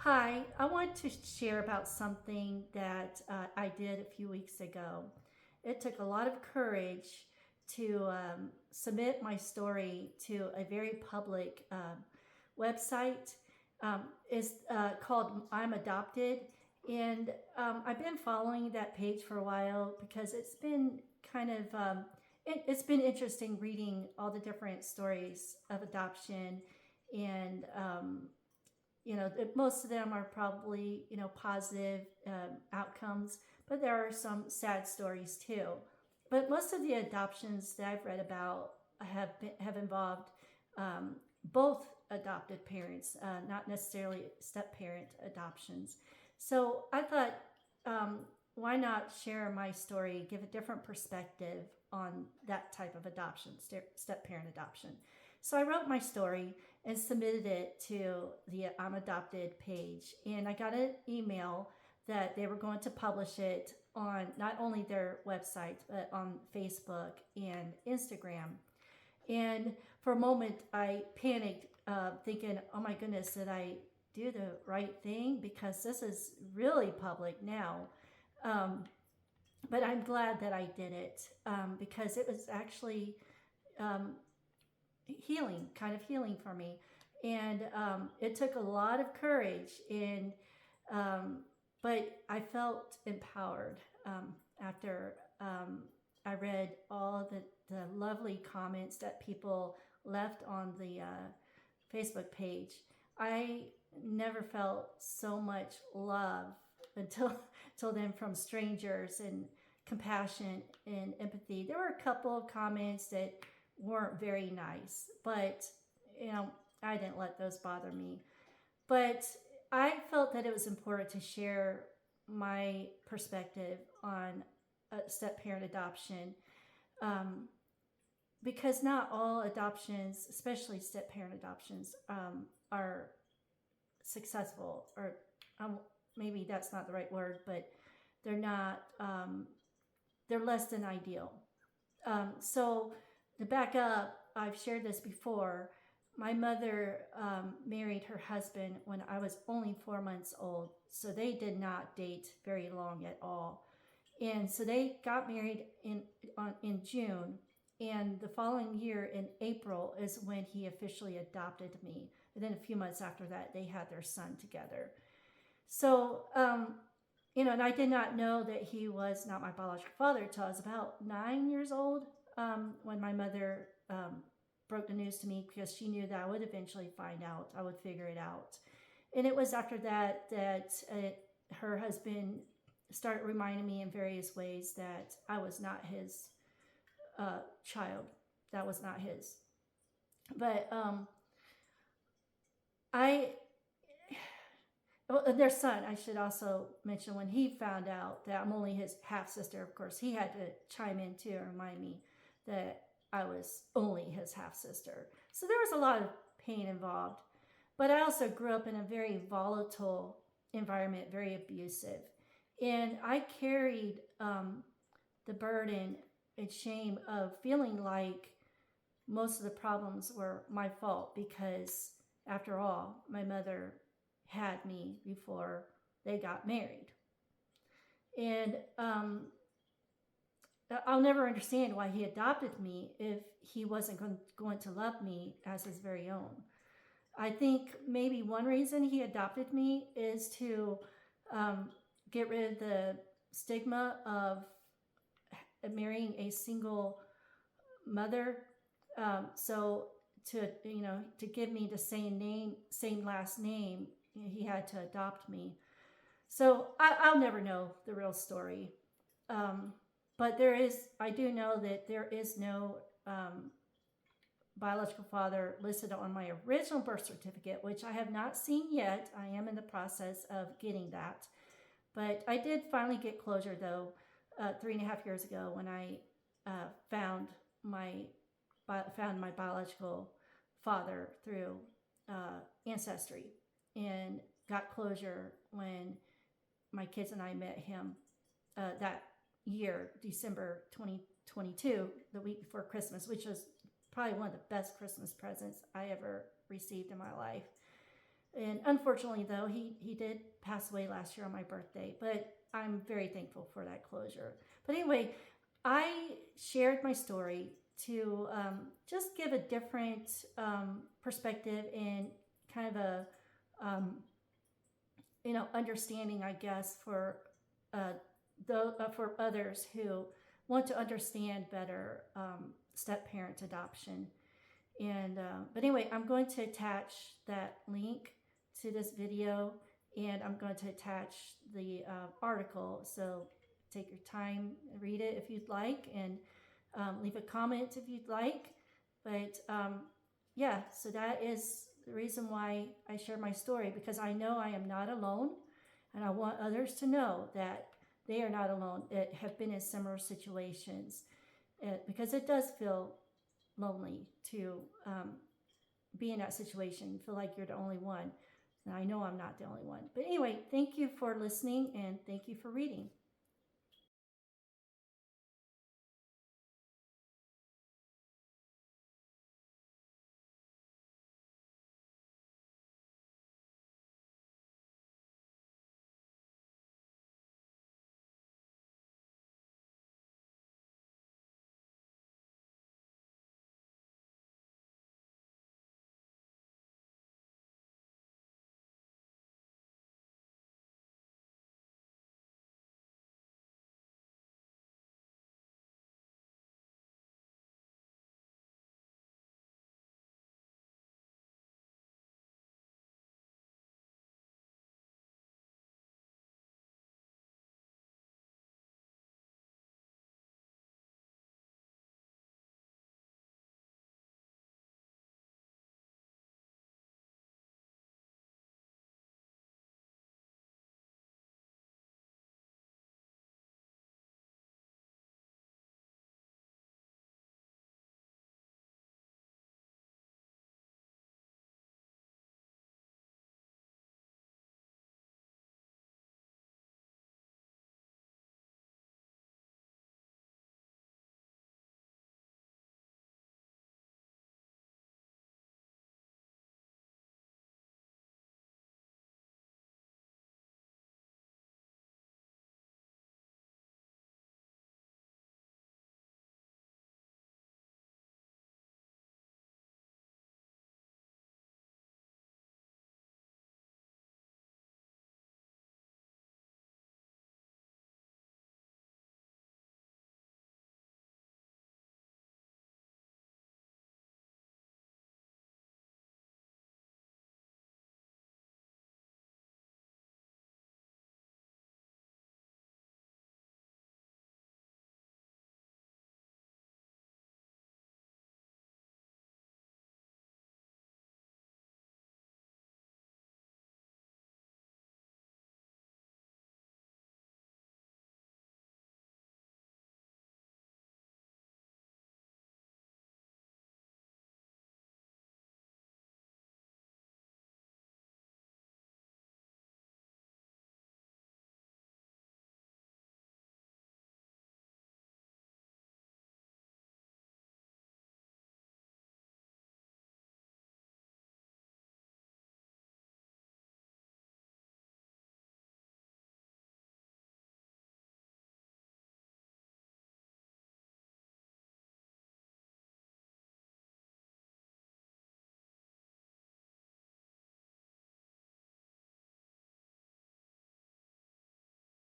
Hi, I want to share about something that I did a few weeks ago. It took a lot of courage to submit my story to a very public website. It's called I'm Adopted, and I've been following that page for a while because it's been kind of it's been interesting reading all the different stories of adoption and most of them are probably positive outcomes, but there are some sad stories too. But most of the adoptions that I've read about have involved um, both adopted parents, not necessarily step parent adoptions. So I thought, um, why not share my story, give a different perspective on that type of adoption, step parent adoption. So I wrote my story and submitted it to the I'm Adopted page. And I got an email that they were going to publish it on not only their website, but on Facebook and Instagram. And for a moment, I panicked, thinking, oh my goodness, did I do the right thing? Because this is really public now. Um, but I'm glad that I did it because it was actually um, healing, kind of healing for me. And it took a lot of courage, and but I felt empowered after I read all the lovely comments that people left on the Facebook page. I never felt so much love until until then from strangers and compassion and empathy. There were a couple of comments that weren't very nice, but I didn't let those bother me. But I felt that it was important to share my perspective on step parent adoption um, because not all adoptions, especially step parent adoptions, are successful, or um, maybe that's not the right word, but they're not, they're less than ideal. So to back up, I've shared this before. My mother married her husband when I was only 4 months old, so they did not date very long at all. And so they got married in June, and the following year in April is when he officially adopted me. And then a few months after that, they had their son together. So and I did not know that he was not my biological father until I was about 9 years old when my mother broke the news to me because she knew that I would eventually find out. I would figure it out. And it was after that her husband started reminding me in various ways that I was not his child. That was not his. But I their son, I should also mention, when he found out that I'm only his half sister, of course, he had to chime in too and remind me that I was only his half sister. So there was a lot of pain involved. But I also grew up in a very volatile environment, very abusive. And I carried the burden and shame of feeling like most of the problems were my fault because, after all, my mother had me before they got married. And I'll never understand why he adopted me if he wasn't going to love me as his very own. I think maybe one reason he adopted me is to um, get rid of the stigma of marrying a single mother. So to give me the same name, same last name, he had to adopt me. So I'll never know the real story. Um, but I do know that there is no biological father listed on my original birth certificate, which I have not seen yet. I am in the process of getting that. But I did finally get closure, though, 3.5 years ago when I found my biological father through ancestry, and got closure when my kids and I met him that year, December 2022, the week before Christmas, which was probably one of the best Christmas presents I ever received in my life. And unfortunately, though, he did pass away last year on my birthday, but I'm very thankful for that closure. But anyway, I shared my story to just give a different perspective and kind of a um, understanding, I guess, uh, for others who want to understand better step parent adoption. And but anyway, I'm going to attach that link to this video, and I'm going to attach the article. So take your time, read it if you'd like, and leave a comment if you'd like. But yeah, so that is the reason why I share my story, because I know I am not alone, and I want others to know that they are not alone that have been in similar situations, because it does feel lonely to be in that situation. You feel like you're the only one. And I know I'm not the only one. But anyway, thank you for listening and thank you for reading.